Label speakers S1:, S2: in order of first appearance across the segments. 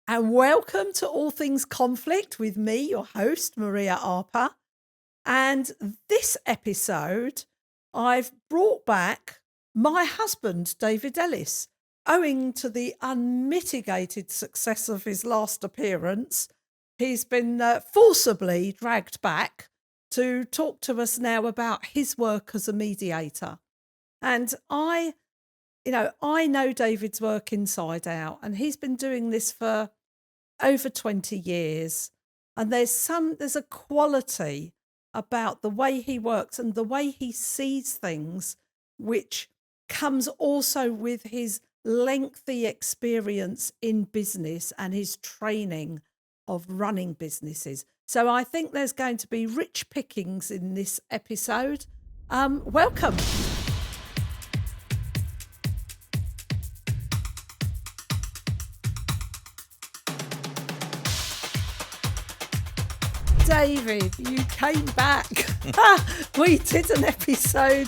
S1: and welcome to All Things Conflict with me, your host, Maria Arpa. And this episode, I've brought back my husband, David Ellis. Owing to the unmitigated success of his last appearance, he's been forcibly dragged back to talk to us now about his work as a mediator. And I know David's work inside out, and he's been doing this for over 20 years. And there's a quality about the way he works and the way he sees things, which comes also with his lengthy experience in business and his training of running businesses. So I think there's going to be rich pickings in this episode. Welcome. David, you came back. We did an episode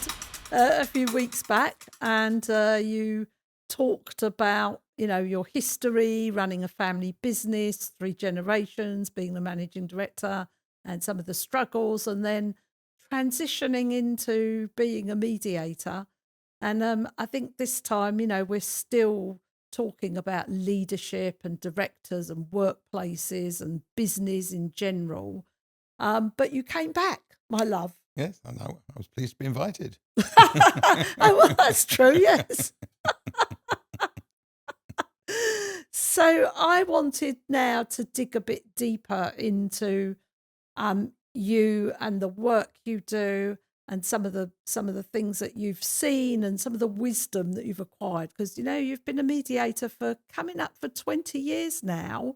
S1: a few weeks back, and you talked about, your history, running a family business, 3 generations, being the managing director, and some of the struggles, and then transitioning into being a mediator. And I think this time, we're still talking about leadership and directors and workplaces and business in general. But you came back, my love.
S2: Yes, I know. I was pleased to be invited.
S1: Oh, well, that's true, yes. So I wanted now to dig a bit deeper into you and the work you do, and some of the things that you've seen and some of the wisdom that you've acquired, because you've been a mediator for coming up for 20 years now,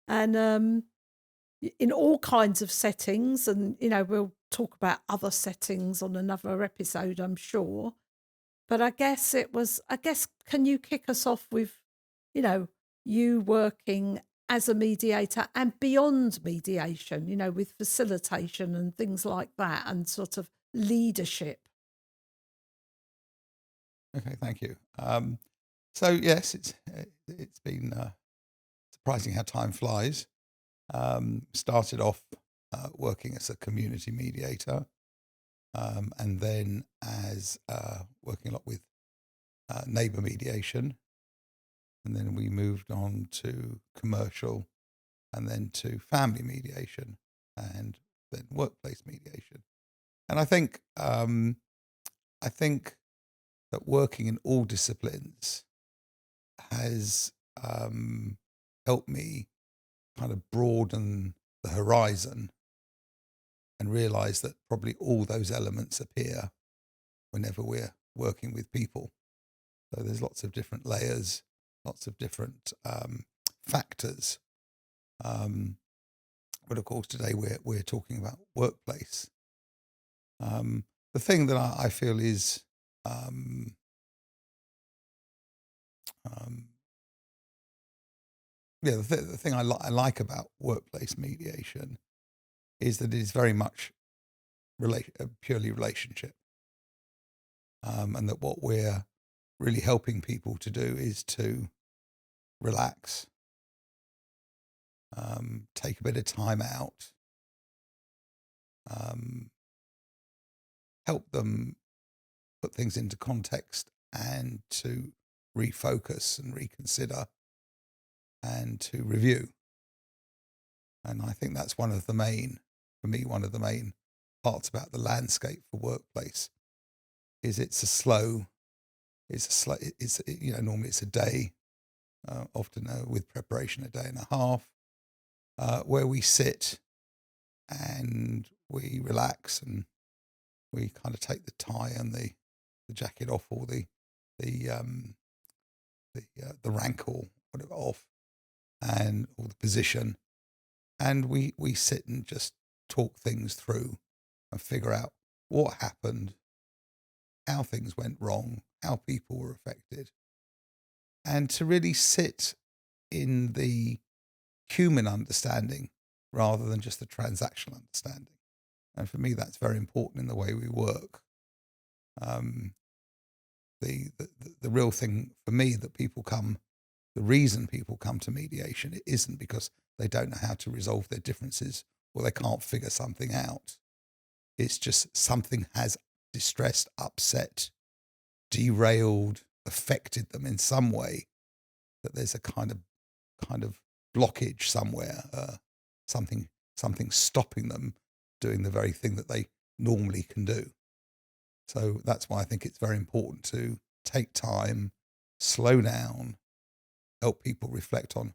S1: and in all kinds of settings, and we'll talk about other settings on another episode, I'm sure. But I guess can you kick us off with you working as a mediator and beyond mediation, with facilitation and things like that, and sort of leadership?
S2: Okay, thank you. So yes, it's been surprising how time flies. Started off working as a community mediator, and then as working a lot with neighbour mediation, and then we moved on to commercial, and then to family mediation, and then workplace mediation. And I think that working in all disciplines has helped me kind of broaden the horizon and realize that probably all those elements appear whenever we're working with people. So there's lots of different layers, lots of different factors. But of course, today we're talking about workplace. The thing that I feel is the thing I like about workplace mediation is that it is very much purely relationship, and that what we're really helping people to do is to relax, take a bit of time out, help them put things into context and to refocus and reconsider and to review. And I think that's one of the main parts about the landscape for workplace is normally it's a day, often with preparation a day and a half, where we sit and we relax and we kind of take the tie and the jacket off, or the rankle whatever off, and or the position, and we sit and just talk things through and figure out what happened, how things went wrong, how people were affected, and to really sit in the human understanding rather than just the transactional understanding. And for me, that's very important in the way we work. The real thing for me that people come the reason people come to mediation, it isn't because they don't know how to resolve their differences or they can't figure something out. It's just something has distressed, upset, derailed, affected them in some way, that there's a kind of blockage somewhere, something stopping them doing the very thing that they normally can do. So that's why I think it's very important to take time, slow down, help people reflect on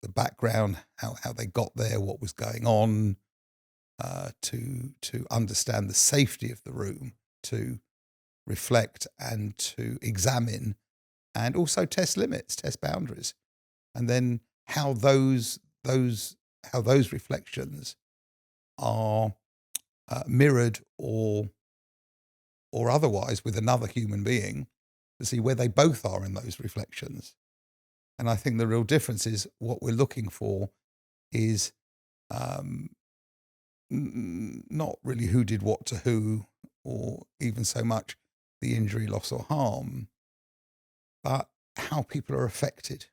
S2: the background, how they got there, what was going on, to understand the safety of the room, to reflect and to examine, and also test limits, test boundaries, and then how those reflections are mirrored or otherwise with another human being, to see where they both are in those reflections. And I think the real difference is what we're looking for is not really who did what to who, or even so much the injury, loss or harm, but how people are affected.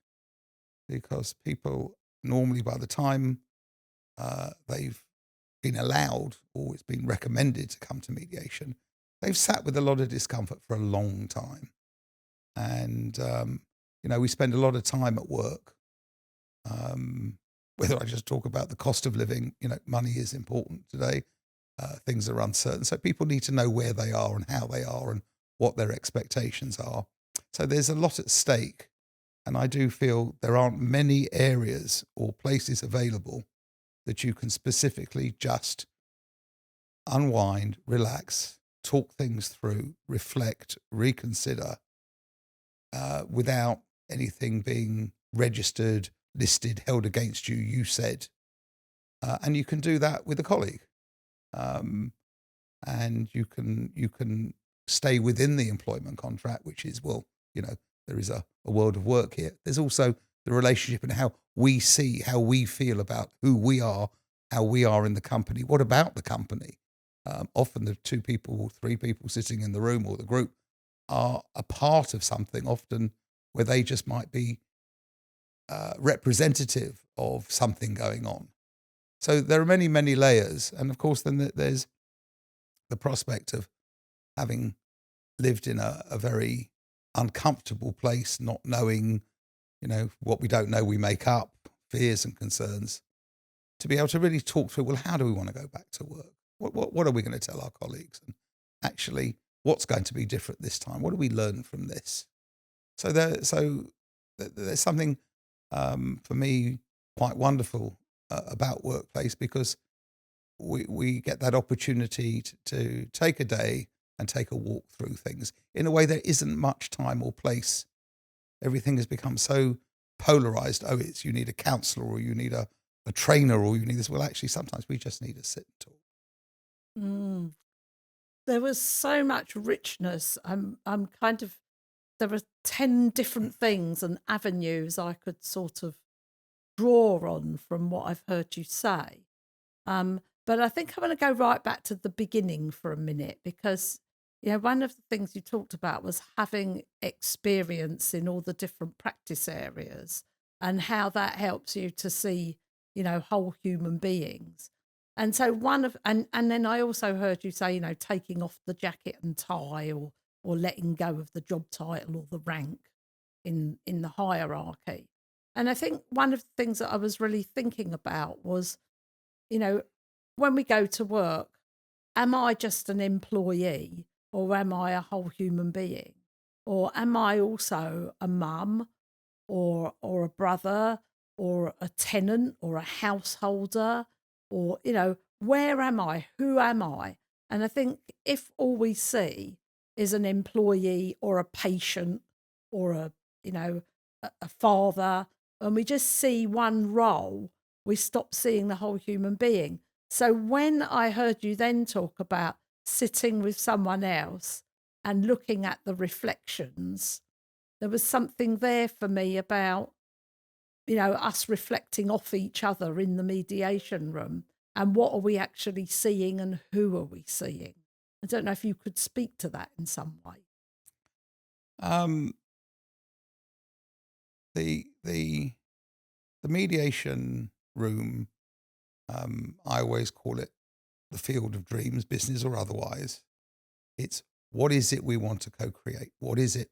S2: Because people normally, by the time they've been allowed or it's been recommended to come to mediation, they've sat with a lot of discomfort for a long time. And, we spend a lot of time at work. Whether I just talk about the cost of living, money is important today. Things are uncertain. So people need to know where they are and how they are and what their expectations are. So there's a lot at stake. And I do feel there aren't many areas or places available that you can specifically just unwind, relax, talk things through, reflect, reconsider, without anything being registered, listed, held against you, you said. And you can do that with a colleague. And you can stay within the employment contract, which is, there is a world of work here. There's also the relationship and how we see, how we feel about who we are, how we are in the company. What about the company? Often the 2 people, 3 people sitting in the room or the group are a part of something, often where they just might be representative of something going on. So there are many, many layers. And of course, then there's the prospect of having lived in a very uncomfortable place, not knowing, what we don't know, we make up, fears and concerns, to be able to really talk through, well, how do we want to go back to work? What are we going to tell our colleagues? And actually, what's going to be different this time? What do we learn from this? So there's something for me quite wonderful about workplace, because we get that opportunity to take a day and take a walk through things in a way there isn't much time or place. Everything has become so polarized. Oh, you need a counselor, or you need a trainer, or you need this. Well, actually, sometimes we just need to sit and talk.
S1: Mm. There was so much richness. I'm kind of, there are 10 different things and avenues I could sort of draw on from what I've heard you say. But I think I want to go right back to the beginning for a minute, because one of the things you talked about was having experience in all the different practice areas and how that helps you to see, whole human beings. And so and then I also heard you say, taking off the jacket and tie, or letting go of the job title or the rank in the hierarchy. And I think one of the things that I was really thinking about was, when we go to work, am I just an employee, or am I a whole human being? Or am I also a mum, or a brother, or a tenant, or a householder? Or, where am I? Who am I? And I think if all we see is an employee or a patient or a father, and we just see one role, we stop seeing the whole human being. So when I heard you then talk about sitting with someone else and looking at the reflections, there was something there for me about, us reflecting off each other in the mediation room, and what are we actually seeing and who are we seeing? I don't know if you could speak to that in some way.
S2: Um, the mediation room, I always call it the field of dreams, business or otherwise. It's what is it we want to co-create? What is it?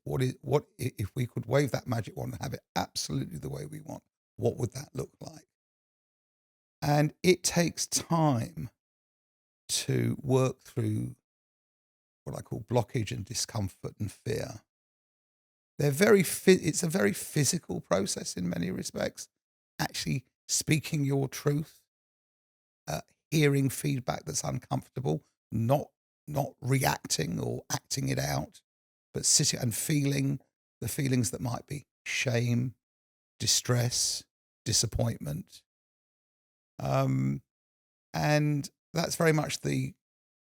S2: If we could wave that magic wand and have it absolutely the way we want, what would that look like? And it takes time to work through what I call blockage and discomfort and fear. It's a very physical process in many respects. Actually speaking your truth, hearing feedback that's uncomfortable, not reacting or acting it out, but sitting and feeling the feelings that might be shame, distress, disappointment. And that's very much the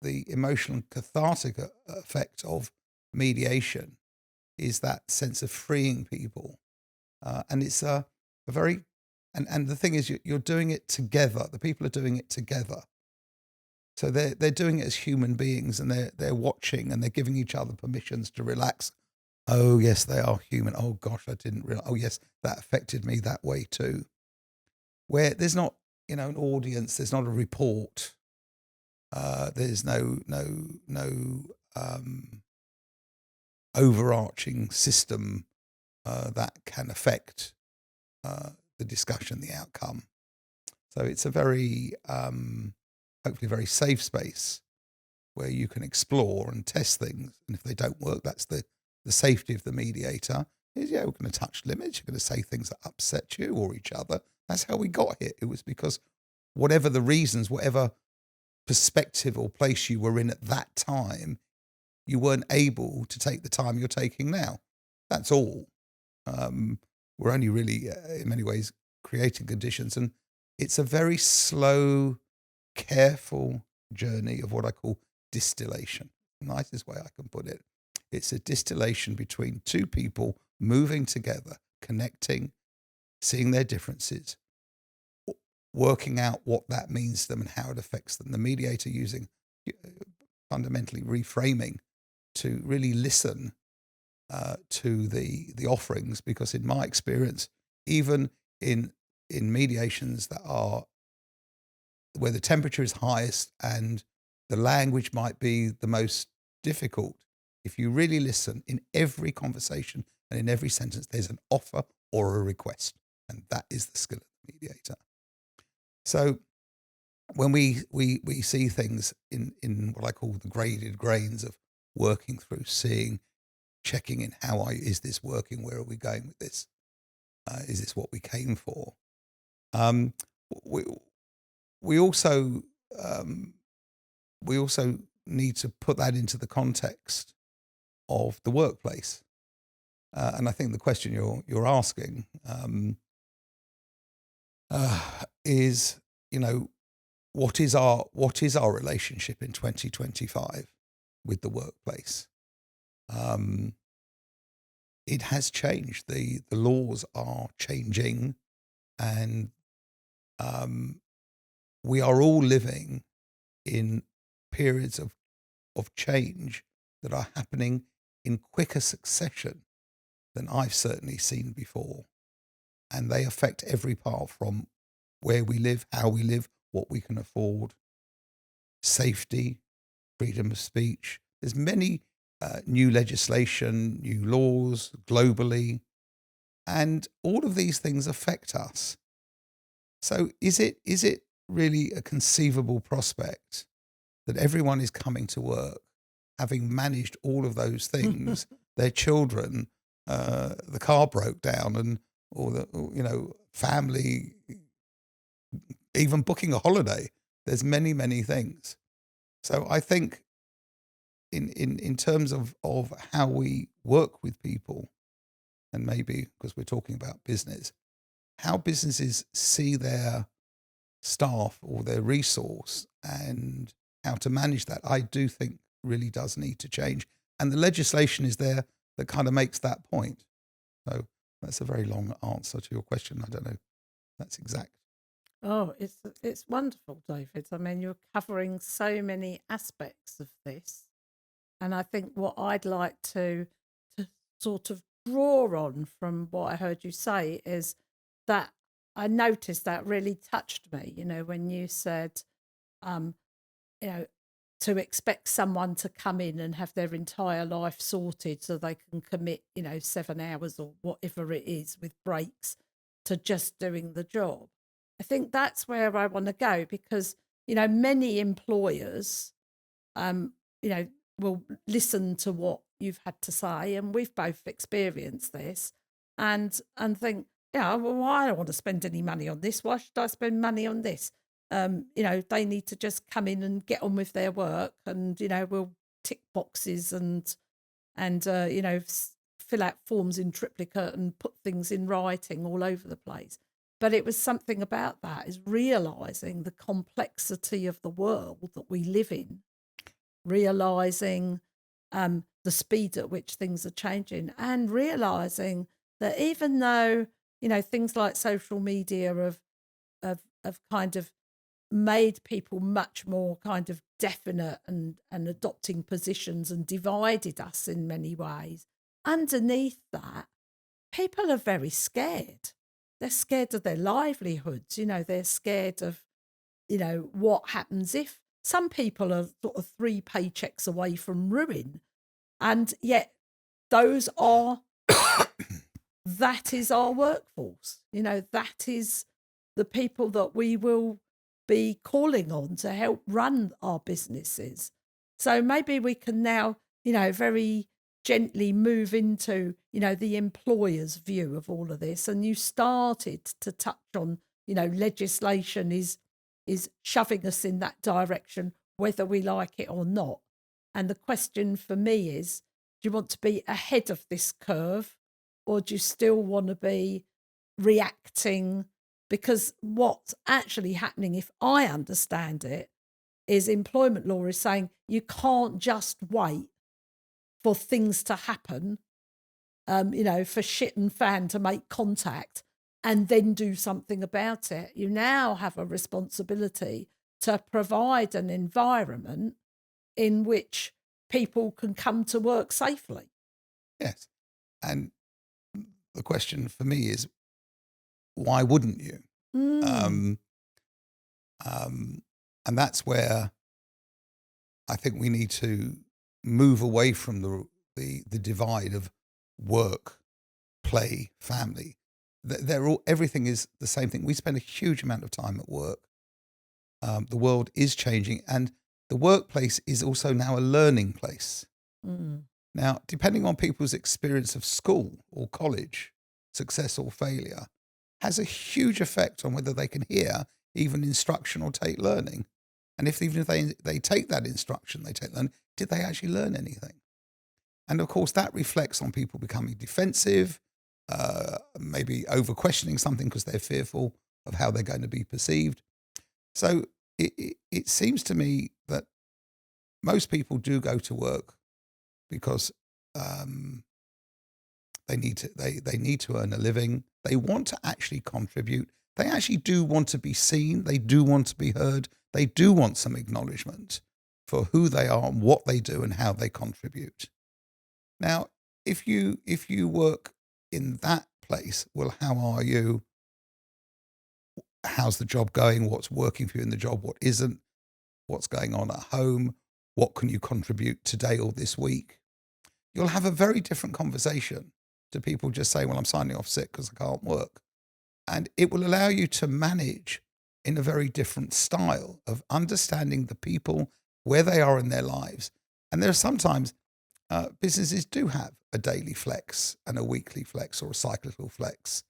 S2: emotional and cathartic effect of mediation, is that sense of freeing people. And it's a very, and the thing is, you're doing it together. The people are doing it together. So they're doing it as human beings, and they're watching, and they're giving each other permissions to relax. Oh yes, they are human. Oh gosh, I didn't realize. Oh yes, that affected me that way too. Where there's not, an audience, there's not a report. There's no overarching system that can affect the discussion, the outcome. So it's a very, hopefully very safe space where you can explore and test things. And if they don't work, that's the safety of the mediator. Is, we're going to touch limits. You're going to say things that upset you or each other. That's how we got here. It was because whatever the reasons, whatever perspective or place you were in at that time, you weren't able to take the time you're taking now. That's all. We're only really, in many ways, creating conditions. And it's a very slow, careful journey of what I call distillation. The nicest way I can put it. It's a distillation between two people moving together, connecting, seeing their differences, working out what that means to them and how it affects them. The mediator using fundamentally reframing to really listen to the offerings, because in my experience, even in mediations that are where the temperature is highest and the language might be the most difficult, if you really listen, in every conversation and in every sentence, there's an offer or a request. And that is the skill of the mediator. So when we see things in what I call the graded grains of working through, seeing, checking in, is this working? Where are we going with this? Is this what we came for? We also need to put that into the context of the workplace, and I think the question you're asking is, what is our relationship in 2025 with the workplace? It has changed. The laws are changing, and we are all living in periods of change that are happening in quicker succession than I've certainly seen before. And they affect every part, from where we live, how we live, what we can afford, safety, freedom of speech. There's many new legislation, new laws globally, and all of these things affect us. So is it really a conceivable prospect that everyone is coming to work having managed all of those things, their children, the car broke down, or family, even booking a holiday? There's many, many things. So I think in terms of how we work with people, and maybe because we're talking about business, how businesses see their staff or their resource and how to manage that, I do think really does need to change. And the legislation is there that kind of makes that point. So that's a very long answer to your question. I don't know if that's exact.
S1: Oh, it's wonderful, David. I mean, you're covering so many aspects of this. And I think what I'd like to sort of draw on from what I heard you say is that I noticed that really touched me, when you said, um, you know, to expect someone to come in and have their entire life sorted so they can commit, 7 hours or whatever it is with breaks to just doing the job. I think that's where I want to go because, many employers, um, you know, will listen to what you've had to say, and we've both experienced this, and think, yeah, well, I don't want to spend any money on this. Why should I spend money on this? They need to just come in and get on with their work, and we'll tick boxes and fill out forms in triplicate and put things in writing all over the place. But it was something about that is realizing the complexity of the world that we live in, realizing the speed at which things are changing, and realizing that even though things like social media have kind of made people much more kind of definite and adopting positions and divided us in many ways, underneath that, people are very scared. They're scared of their livelihoods. They're scared of what happens if some people are sort of 3 paychecks away from ruin, and yet those are that is our workforce. That is the people that we will be calling on to help run our businesses. So maybe we can now, very gently move into, the employer's view of all of this. And you started to touch on, legislation is shoving us in that direction, whether we like it or not. And the question for me is, do you want to be ahead of this curve, or do you still want to be reacting? Because what's actually happening, if I understand it, is employment law is saying you can't just wait for things to happen, for shit and fan to make contact and then do something about it. You now have a responsibility to provide an environment in which people can come to work safely.
S2: Yes. And the question for me is, why wouldn't you?
S1: Mm.
S2: And that's where I think we need to move away from the divide of work, play, family. Everything is the same thing. We spend a huge amount of time at work. The world is changing, and the workplace is also now a learning place.
S1: Mm.
S2: Now, depending on people's experience of school or college, success or failure, has a huge effect on whether they can hear even instruction or take learning. And even if they take that instruction, did they actually learn anything? And of course, that reflects on people becoming defensive, maybe over-questioning something because they're fearful of how they're going to be perceived. So it seems to me that most people do go to work because they need to earn a living. They want to actually contribute. They actually do want to be seen. They do want to be heard. They do want some acknowledgement for who they are and what they do and how they contribute. Now, if you work in that place, well, how are you? How's the job going? What's working for you in the job? What isn't? What's going on at home? What can you contribute today or this week? You'll have a very different conversation to people just saying, well, I'm signing off sick because I can't work. And it will allow you to manage in a very different style of understanding the people, where they are in their lives. And there are sometimes businesses do have a daily flex and a weekly flex or a cyclical flex.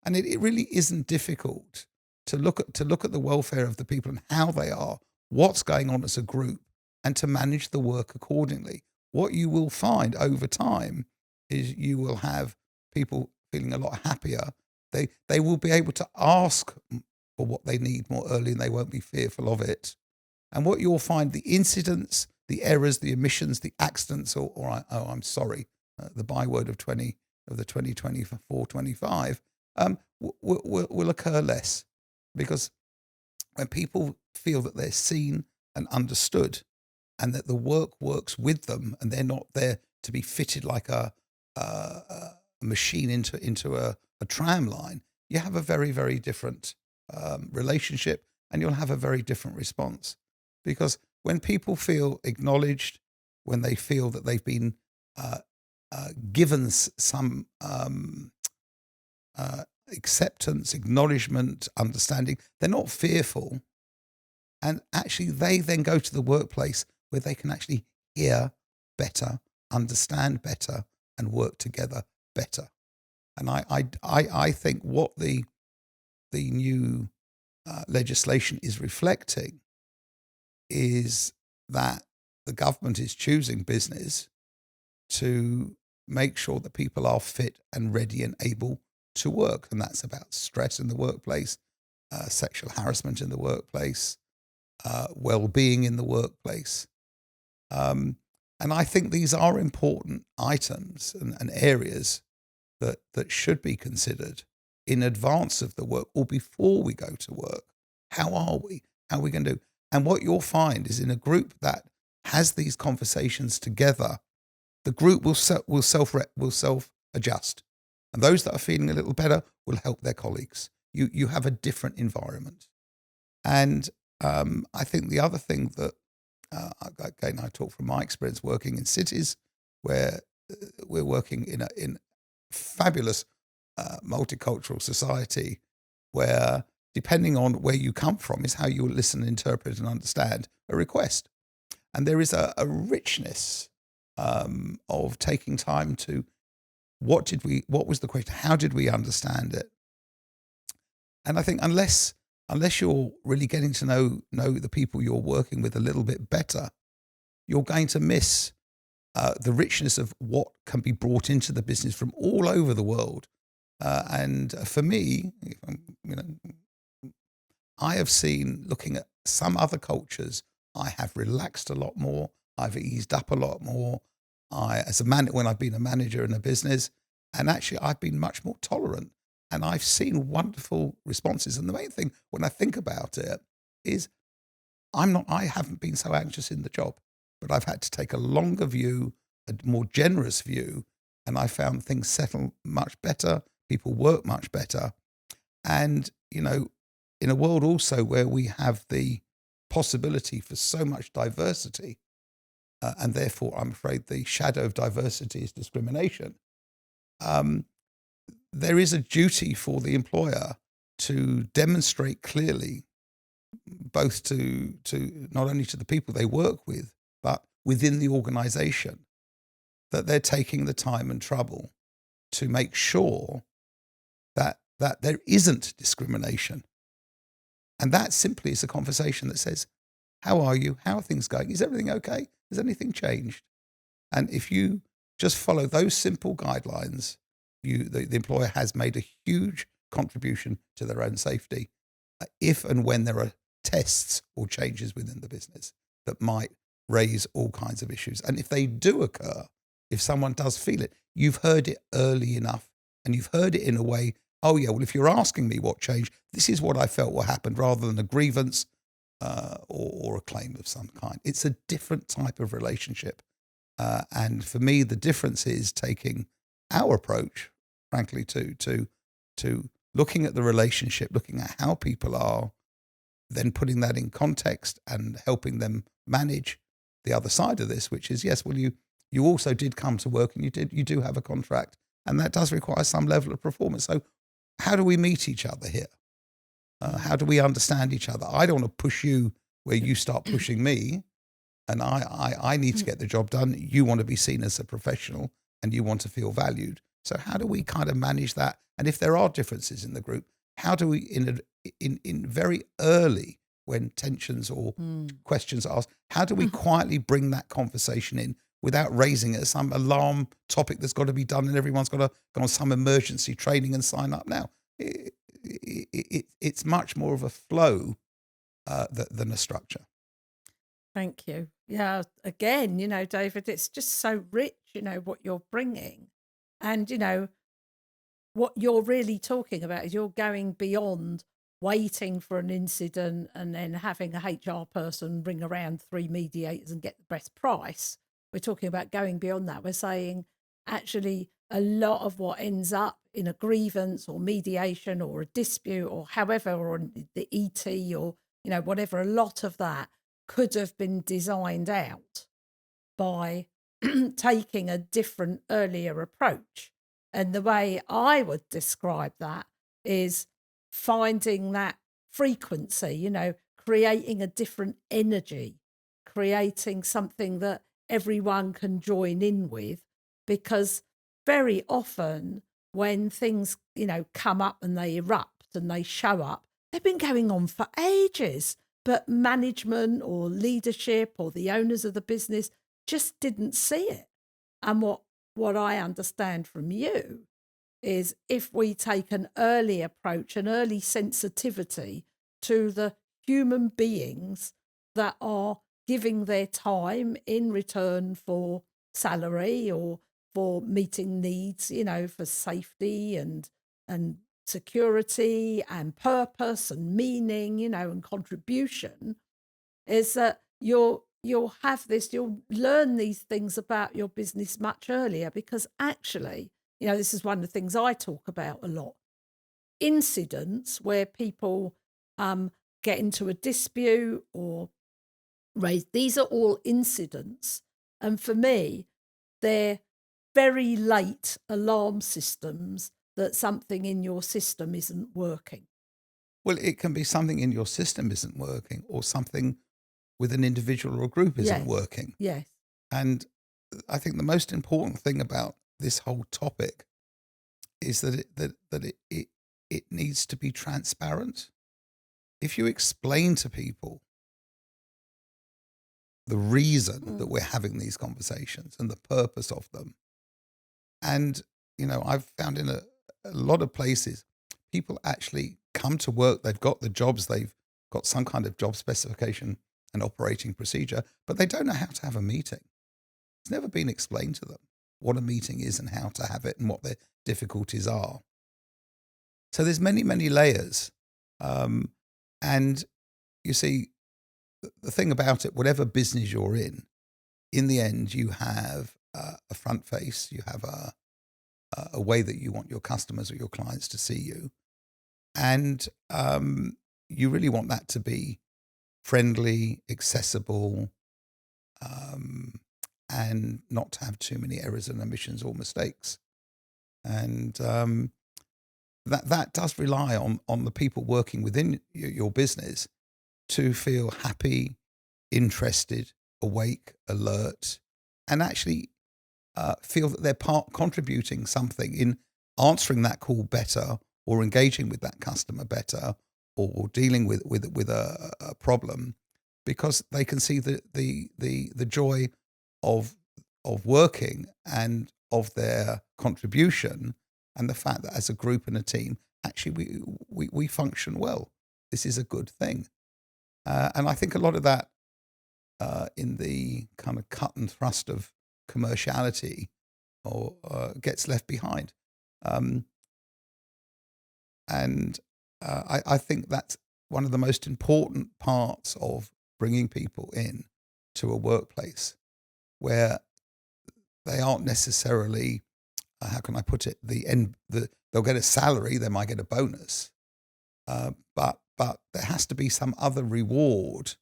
S2: And it really isn't difficult to look at the welfare of the people and how they are, what's going on as a group, and to manage the work accordingly. What you will find over time is you will have people feeling a lot happier. They will be able to ask for what they need more early, and they won't be fearful of it. And what you'll find, the incidents, the errors, the omissions, the accidents, I'm sorry, the byword of the 2024-25 will occur less, because when people feel that they're seen and understood, and that the work works with them, and they're not there to be fitted like a machine into a tram line, you have a very, very different relationship, and you'll have a very different response. Because when people feel acknowledged, when they feel that they've been given some acceptance, acknowledgement, understanding, they're not fearful. And actually, they then go to the workplace where they can actually hear better, understand better, and work together better. And I think what the new legislation is reflecting is that the government is choosing business to make sure that people are fit and ready and able to work. And that's about stress in the workplace, sexual harassment in the workplace, well-being in the workplace. And I think these are important items and areas that should be considered in advance of the work or before we go to work. How are we? How are we going to do? And what you'll find is in a group that has these conversations together, the group will self adjust, and those that are feeling a little better will help their colleagues. You have a different environment, and I think the other thing that again I talk from my experience working in cities where we're working in a fabulous multicultural society where depending on where you come from is how you listen, interpret, and understand a request. And there is a richness of taking time to what was the question? How did we understand it? And I think unless you're really getting to know the people you're working with a little bit better, you're going to miss the richness of what can be brought into the business from all over the world. And for me, I have seen, looking at some other cultures, I have relaxed a lot more. I've eased up a lot more. When I've been a manager in a business, and actually I've been much more tolerant, and I've seen wonderful responses. And the main thing when I think about it is I haven't been so anxious in the job, but I've had to take a longer view, a more generous view, and I found things settle much better. People work much better. And, in a world also where we have the possibility for so much diversity, and therefore I'm afraid the shadow of diversity is discrimination, there is a duty for the employer to demonstrate clearly, both to not only to the people they work with, but within the organization, that they're taking the time and trouble to make sure that there isn't discrimination. And that simply is a conversation that says, how are you? How are things going? Is everything okay? Has anything changed? And if you just follow those simple guidelines, the employer has made a huge contribution to their own safety, if and when there are tests or changes within the business that might raise all kinds of issues. And if they do occur, if someone does feel it, you've heard it early enough, and you've heard it in a way, oh yeah, well, if you're asking me what changed, this is what I felt what happened, rather than a grievance or a claim of some kind. It's a different type of relationship. And for me, the difference is taking our approach, frankly, to looking at the relationship, looking at how people are, then putting that in context and helping them manage the other side of this, which is, yes, well, you also did come to work, and you do have a contract, and that does require some level of performance. So how do we meet each other here? How do we understand each other? I don't want to push you where you start pushing me, and I need to get the job done. You want to be seen as a professional, and you want to feel valued. So how do we kind of manage that? And if there are differences in the group, how do we, in very early, when tensions or questions are asked, how do we quietly bring that conversation in without raising it as some alarm topic that's got to be done and everyone's got to go on some emergency training and sign up now? It's much more of a flow than a structure.
S1: Thank you. Yeah, again, David, it's just so rich, what you're bringing. And, what you're really talking about is you're going beyond waiting for an incident and then having a HR person ring around 3 mediators and get the best price. We're talking about going beyond that. We're saying, actually, a lot of what ends up in a grievance or mediation or a dispute or however, or the ET or, whatever, a lot of that could have been designed out by taking a different earlier approach. And the way I would describe that is finding that frequency, creating a different energy, creating something that everyone can join in with. Because very often when things, come up and they erupt and they show up, they've been going on for ages, but management or leadership or the owners of the business just didn't see it. And what I understand from you is if we take an early approach, an early sensitivity to the human beings that are giving their time in return for salary or for meeting needs, for safety and security and purpose and meaning, and contribution, is that you'll learn these things about your business much earlier. Because actually, this is one of the things I talk about a lot. Incidents where people get into a dispute or raise, these are all incidents. And for me, they're very late alarm systems that something in your system isn't working.
S2: Well, it can be something in your system isn't working, or something with an individual or group isn't working.
S1: Yes.
S2: And I think the most important thing about this whole topic is that it needs to be transparent. If you explain to people the reason that we're having these conversations and the purpose of them, and I've found in a lot of places, people actually come to work, they've got the jobs, they've got some kind of job specification and operating procedure, but they don't know how to have a meeting. It's never been explained to them what a meeting is and how to have it and what their difficulties are. So there's many, many layers. And you see, the thing about it, whatever business you're in the end, you have a front face, you have a way that you want your customers or your clients to see you. And you really want that to be friendly, accessible, and not to have too many errors and omissions or mistakes. And that does rely on the people working within your business to feel happy, interested, awake, alert, and actually feel that they're contributing something in answering that call better, or engaging with that customer better, or dealing with a problem, because they can see the joy of working and of their contribution, and the fact that as a group and a team, actually we function well. This is a good thing. And I think a lot of that in the kind of cut and thrust of commerciality or gets left behind. And I think that's one of the most important parts of bringing people in to a workplace where they aren't necessarily, how can I put it, they'll get a salary, they might get a bonus, but there has to be some other reward,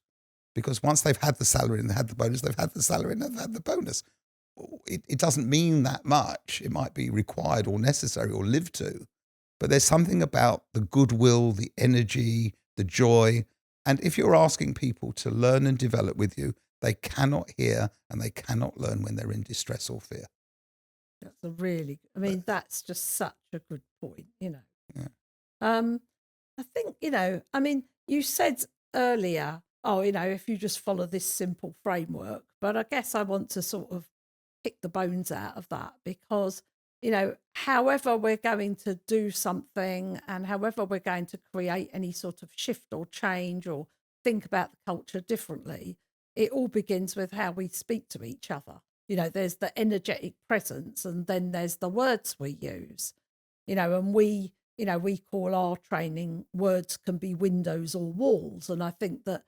S2: because once they've had the salary and they had the bonus, they've had the salary and they've had the bonus. It doesn't mean that much. It might be required or necessary or lived to, but there's something about the goodwill, the energy, the joy. And if you're asking people to learn and develop with you, they cannot hear and they cannot learn when they're in distress or fear.
S1: That's that's just such a good point,
S2: Yeah.
S1: I think, you said earlier, if you just follow this simple framework, but I guess I want to sort of pick the bones out of that, because, however we're going to do something and however we're going to create any sort of shift or change or think about the culture differently, it all begins with how we speak to each other. There's the energetic presence, and then there's the words we use, and we call our training words can be windows or walls. And I think that,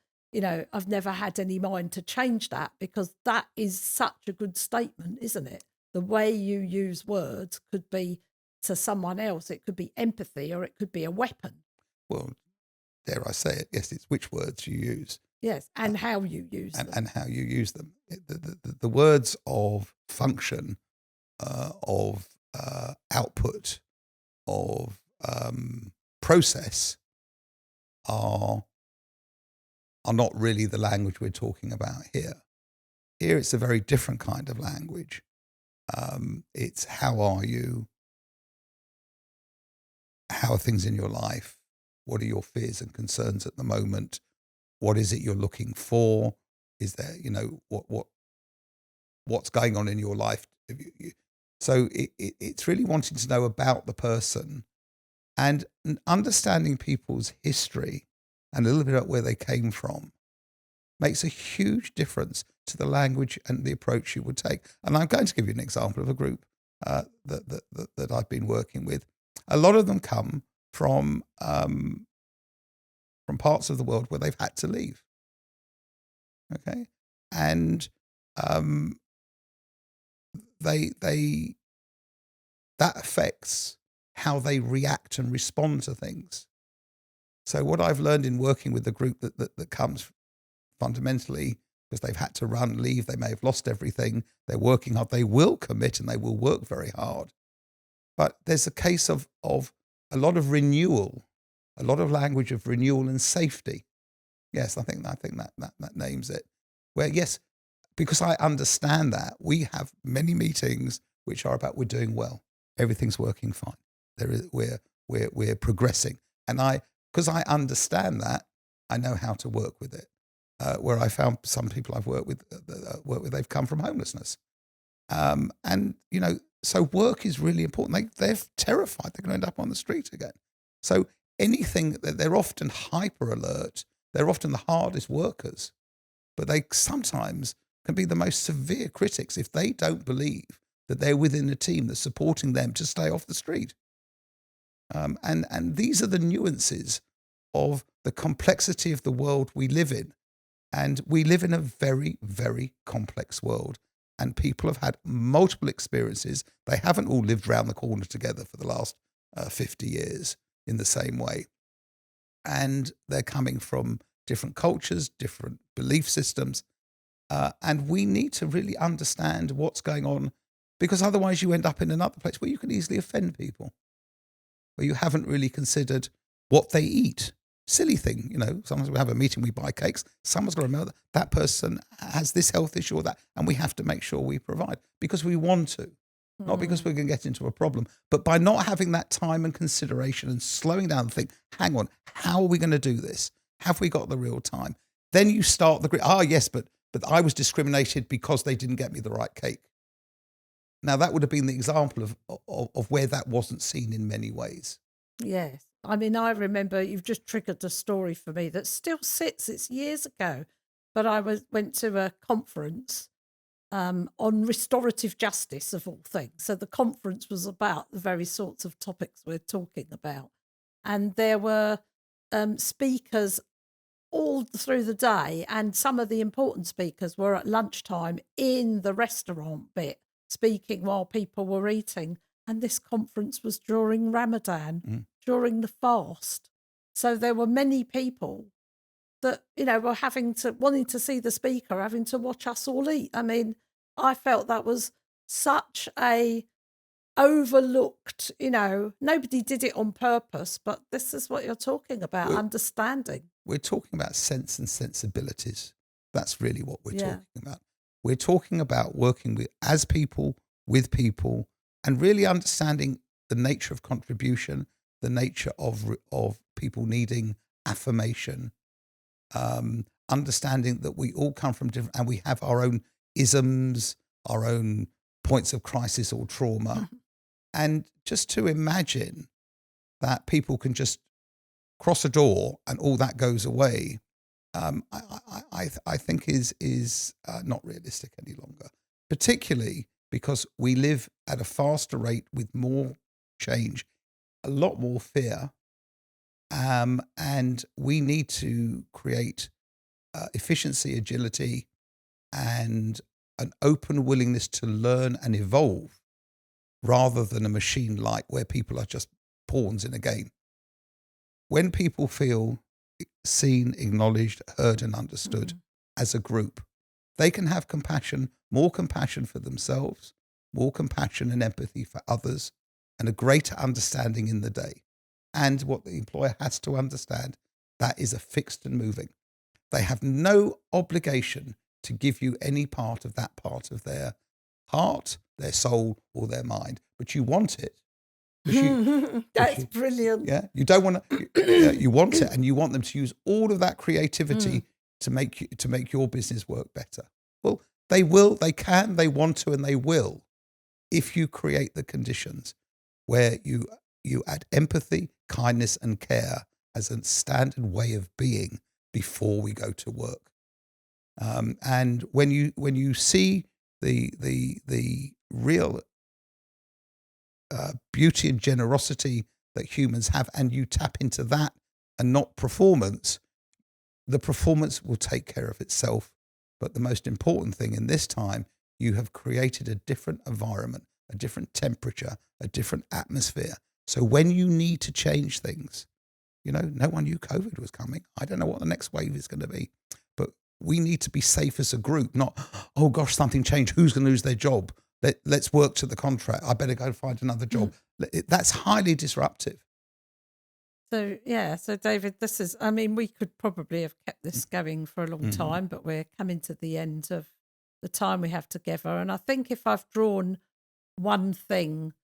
S1: I've never had any mind to change that, because that is such a good statement, isn't it? the way you use words could be to someone else. It could be empathy, or it could be a weapon.
S2: Well, dare I say it? Yes, it's which words you use.
S1: Yes, and how you use them.
S2: And how you use them. The words of function, of output, of process are not really the language we're talking about here. Here it's a very different kind of language. It's how are you? How are things in your life? What are your fears and concerns at the moment? What is it you're looking for? Is there, what's going on in your life? So it's really wanting to know about the person and understanding people's history and a little bit about where they came from makes a huge difference to the language and the approach you would take. And I'm going to give you an example of a group that I've been working with. A lot of them come from parts of the world where they've had to leave. Okay, and that affects how they react and respond to things. So what I've learned in working with the group that comes fundamentally because they've had to leave, they may have lost everything, they're working hard, they will commit and they will work very hard. But there's a case of a lot of renewal, a lot of language of renewal and safety. Yes, I think that names it. Where, yes, because I understand that, we have many meetings which are about we're doing well, everything's working fine, we're progressing, and because I understand that, I know how to work with it. Where I found some people I've worked with, they've come from homelessness, and so work is really important. They're terrified they're going to end up on the street again. So anything that they're often hyper alert. They're often the hardest workers, but they sometimes can be the most severe critics if they don't believe that they're within a team that's supporting them to stay off the street. And these are the nuances of the complexity of the world we live in. And we live in a very, very complex world. And people have had multiple experiences. They haven't all lived round the corner together for the last 50 years in the same way. And they're coming from different cultures, different belief systems. And we need to really understand what's going on, because otherwise you end up in another place where you can easily offend people, where you haven't really considered what they eat. Silly thing, sometimes we have a meeting, we buy cakes. Someone's got to remember that person has this health issue or that, and we have to make sure we provide because we want to. Not because we're going to get into a problem, but by not having that time and consideration and slowing down and think, hang on, how are we going to do this? Have we got the real time? Then you start yes, but I was discriminated because they didn't get me the right cake. Now that would have been the example of where that wasn't seen in many ways.
S1: Yes. I mean, I remember you've just triggered a story for me that still sits. It's years ago, but I went to a conference on restorative justice, of all things. So the conference was about the very sorts of topics we're talking about. And there were speakers all through the day, and some of the important speakers were at lunchtime in the restaurant bit, speaking while people were eating. And this conference was during Ramadan, during the fast. So there were many people that, were wanting to see the speaker, having to watch us all eat. I mean, I felt that was such a overlooked, nobody did it on purpose, but this is what you're talking about, understanding.
S2: We're talking about sense and sensibilities. That's really what we're talking about. We're talking about working as people, with people, and really understanding the nature of contribution, the nature of people needing affirmation, understanding that we all come from different, and we have our own isms, our own points of crisis or trauma. And just to imagine that people can just cross a door and all that goes away, I think is not realistic any longer, particularly because we live at a faster rate with more change, a lot more fear, and we need to create efficiency, agility, and an open willingness to learn and evolve rather than a machine like where people are just pawns in a game. When people feel seen, acknowledged, heard and understood as a group, they can have more compassion for themselves, more compassion and empathy for others, and a greater understanding in the day. And what the employer has to understand, that is a fixed and moving. They have no obligation to give you any part of that part of their heart, their soul, or their mind, but you want it.
S1: That's brilliant.
S2: Yeah, you don't want to. You want it, and you want them to use all of that creativity to make your business work better. Well, they will, they can, they want to, and they will, if you create the conditions where you add empathy, kindness, and care as a standard way of being before we go to work. And when you see the real beauty and generosity that humans have, and you tap into that and not performance, the performance will take care of itself. But the most important thing in this time, you have created a different environment, a different temperature, a different atmosphere. So when you need to change things, no one knew COVID was coming. I don't know what the next wave is going to be, but we need to be safe as a group, not, oh gosh, something changed. Who's going to lose their job? Let's work to the contract. I better go find another job. That's highly disruptive.
S1: So, David, we could probably have kept this going for a long time, but we're coming to the end of the time we have together. And I think if I've drawn one thing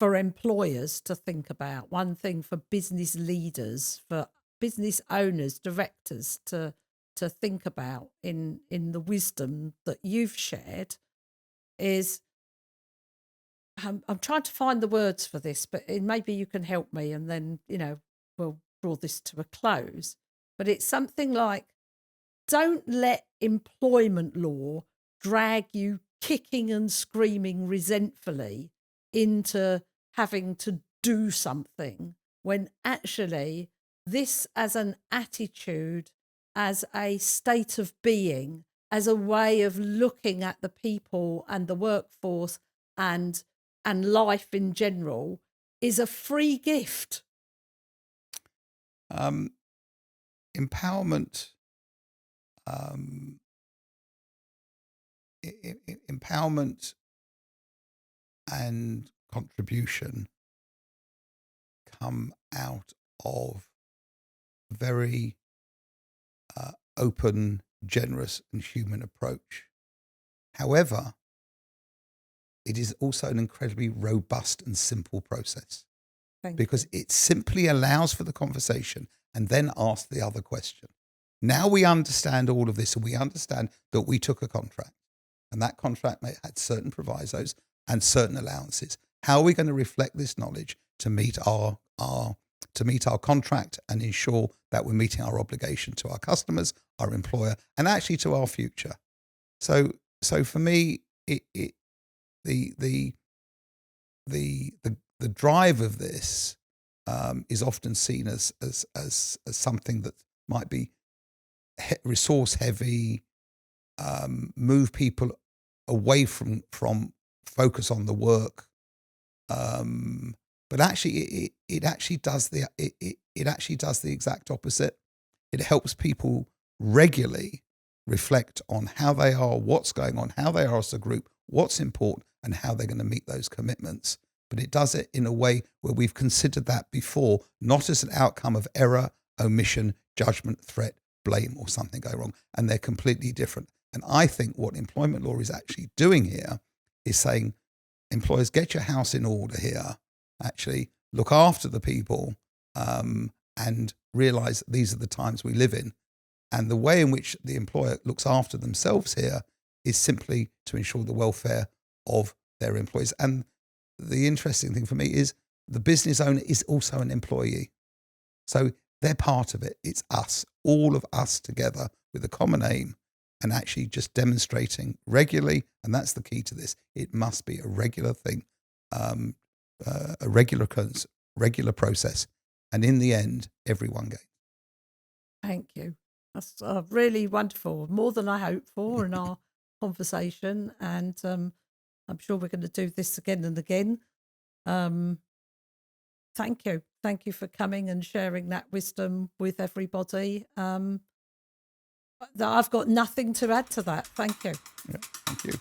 S1: for employers to think about, one thing for business leaders, for business owners, directors to think about in the wisdom that you've shared, is I'm trying to find the words for this, but maybe you can help me, and then, we'll draw this to a close. But it's something like, don't let employment law drag you kicking and screaming resentfully into having to do something, when actually this, as an attitude, as a state of being, as a way of looking at the people and the workforce and life in general, is a free gift.
S2: Empowerment, empowerment and contribution come out of very open, generous, and human approach. However, it is also an incredibly robust and simple process, because it simply allows for the conversation and then asks the other question. Now we understand all of this, and we understand that we took a contract, and that contract had certain provisos and certain allowances. How are we going to reflect this knowledge to meet our contract and ensure that we're meeting our obligation to our customers, our employer, and actually to our future? So for me, the drive of this is often seen as something that might be resource heavy, move people away from focus on the work, but actually it actually does the exact opposite. It helps people regularly reflect on how they are, what's going on, how they are as a group, what's important, and how they're going to meet those commitments. But it does it in a way where we've considered that before, not as an outcome of error, omission, judgment, threat, blame, or something go wrong. And they're completely different. And I think what employment law is actually doing here is saying, employers, get your house in order here. Actually, look after the people, and realize that these are the times we live in. And the way in which the employer looks after themselves here is simply to ensure the welfare of their employees. And the interesting thing for me is the business owner is also an employee. So they're part of it. It's us, all of us together with a common aim, and actually just demonstrating regularly. And that's the key to this. It must be a regular thing, a regular process. And in the end, everyone gains.
S1: Thank you. That's really wonderful. More than I hoped for, and conversation, and I'm sure we're going to do this again and again. Thank you. Thank you for coming and sharing that wisdom with everybody. I've got nothing to add to that. Thank you.
S2: Yeah, thank you.